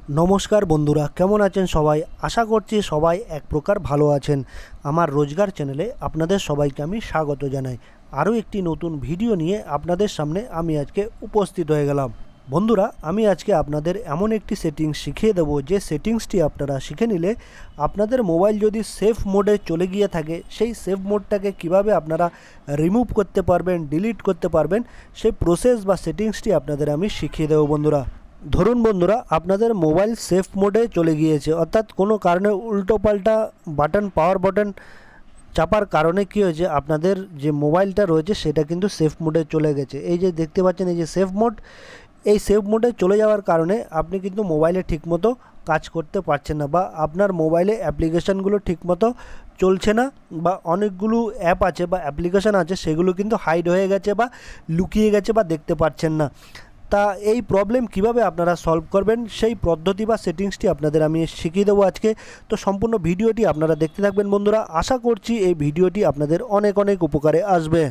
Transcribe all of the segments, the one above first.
নমস্কার বন্ধুরা, কেমন আছেন সবাই? আশা করছি সবাই এক প্রকার ভালো আছেন। আমার রোজগার চ্যানেলে আপনাদের সবাইকে আমি স্বাগত জানাই। আরও একটি নতুন ভিডিও নিয়ে আপনাদের সামনে আমি আজকে উপস্থিত হয়ে গেলাম। বন্ধুরা, আমি আজকে আপনাদের এমন একটি সেটিংস শিখিয়ে দেবো যে সেটিংসটি আপনারা শিখে নিলে আপনাদের মোবাইল যদি সেফ মোডে চলে গিয়ে থাকে, সেই সেফ মোডটাকে কিভাবে আপনারা রিমুভ করতে পারবেন, ডিলিট করতে পারবেন, সেই প্রসেস বা সেটিংসটি আপনাদের আমি শিখিয়ে দেবো। বন্ধুরা, ধরুন বন্ধুরা, আপনাদের মোবাইল সেফ মোডে চলে গিয়েছে, অর্থাৎ কোনো কারণে উল্টোপাল্টা বাটন, পাওয়ার বাটন চাপার কারণে কী হয়েছে, আপনাদের যে মোবাইলটা রয়েছে সেটা কিন্তু সেফ মোডে চলে গেছে। এই যে দেখতে পাচ্ছেন, এই যে সেফ মোড, এই সেফ মোডে চলে যাওয়ার কারণে আপনি কিন্তু মোবাইলে ঠিকমতো কাজ করতে পারছেন না, বা আপনার মোবাইলে অ্যাপ্লিকেশানগুলো ঠিকমতো চলছে না, বা অনেকগুলো অ্যাপ আছে বা অ্যাপ্লিকেশান আছে সেগুলো কিন্তু হাইড হয়ে গেছে বা লুকিয়ে গেছে বা দেখতে পাচ্ছেন না। তা এই প্রবলেম কিভাবে আপনারা সলভ করবেন, সেই পদ্ধতি বা সেটিংসটি আপনাদের আমি শিখিয়ে দেবো আজকে। তো সম্পূর্ণ ভিডিওটি আপনারা দেখতে থাকবেন বন্ধুরা। আশা করছি এই ভিডিওটি আপনাদের অনেক অনেক উপকারে আসবে।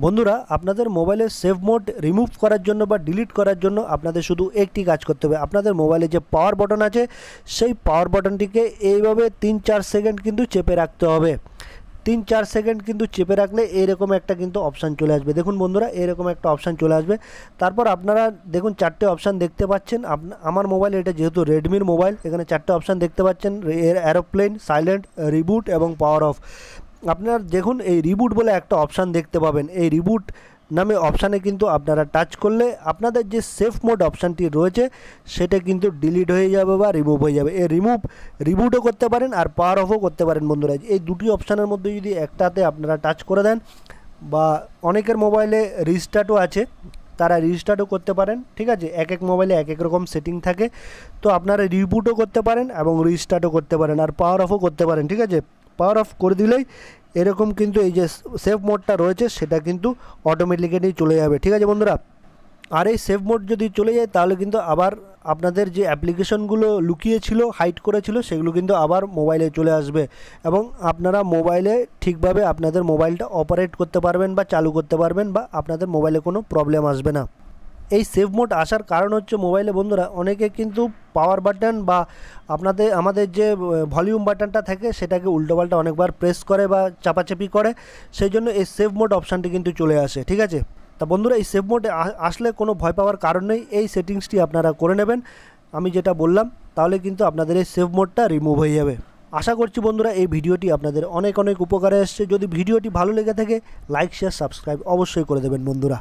বন্ধুরা, আপনাদের মোবাইলের সেভ মোড রিমুভ করার জন্য বা ডিলিট করার জন্য আপনাদের শুধু একটি কাজ করতে হবে। আপনাদের মোবাইলে যে পাওয়ার বাটন আছে, সেই পাওয়ার বাটনটিকে এইভাবে 3-4 সেকেন্ড কিন্তু চেপে রাখতে হবে। 3-4 সেকেন্ড কিন্তু চেপে রাখলে এরকম একটা কিন্তু অপশান চলে আসবে। দেখুন বন্ধুরা, এরকম একটা অপশান চলে আসবে। তারপর আপনারা দেখুন 4টে অপশান দেখতে পাচ্ছেন। আমার মোবাইল, এটা যেহেতু রেডমির মোবাইল, এখানে 4টে অপশান দেখতে পাচ্ছেন: এরোপ্লেন, সাইলেন্ট, রিবুট এবং পাওয়ার অফ। আপনার দেখুন, এই রিবুট বলে একটা অপশান দেখতে পাবেন। এই রিবুট নামে অপশানে কিন্তু আপনারা টাচ করলে আপনাদের যে সেফ মোড অপশানটি রয়েছে সেটা কিন্তু ডিলিট হয়ে যাবে বা রিমুভ হয়ে যাবে। এই রিবুটও করতে পারেন আর পাওয়ার অফও করতে পারেন বন্ধুরা। এই দুটি অপশানের মধ্যে যদি একটাতে আপনারা টাচ করে দেন, বা অনেকের মোবাইলে রিস্টার্টও আছে, তারা রিস্টার্টও করতে পারেন। ঠিক আছে, এক এক মোবাইলে এক এক রকম সেটিং থাকে, তো আপনারা রিবুটও করতে পারেন এবং রিস্টার্টও করতে পারেন আর পাওয়ার অফও করতে পারেন। ঠিক আছে, পাওয়ার অফ করে দিলেই এরকম কিন্তু এই যে সেফ মোডটা রয়েছে সেটা কিন্তু অটোমেটিক্যালি চলে যাবে। ঠিক আছে বন্ধুরা, আর এই সেভ মোড যদি চলে যায় তাহলে কিন্তু আবার আপনাদের যে অ্যাপ্লিকেশনগুলো লুকিয়ে ছিল, হাইড করেছিল, সেগুলো কিন্তু আবার মোবাইলে চলে আসবে এবং আপনারা মোবাইলে ঠিকভাবে আপনাদের মোবাইলটা অপারেট করতে পারবেন বা চালু করতে পারবেন, বা আপনাদের মোবাইলে কোনো প্রবলেম আসবে না। এই সেভ মোড আসার কারণ হচ্ছে, মোবাইলে বন্ধুরা অনেকে কিন্তু পাওয়ার বাটন বা আমাদের যে ভলিউম বাটনটা থাকে সেটাকে উল্টোপাল্টা অনেকবার প্রেস করে বা চাপাচাপি করে, সেই জন্য এই সেভ মোড অপশানটি কিন্তু চলে আসে। ঠিক আছে, তা বন্ধুরা, এই সেভ মোডে আসলে কোনো ভয় পাওয়ার কারণ নেই। এই সেটিংসটি আপনারা করে নেবেন আমি যেটা বললাম, তাহলে কিন্তু আপনাদের এই সেভ মোডটা রিমুভ হয়ে যাবে। আশা করছি বন্ধুরা এই ভিডিওটি আপনাদের অনেক অনেক উপকারে এসছে। যদি ভিডিওটি ভালো লেগে থাকে, লাইক, শেয়ার, সাবস্ক্রাইব অবশ্যই করে দেবেন বন্ধুরা।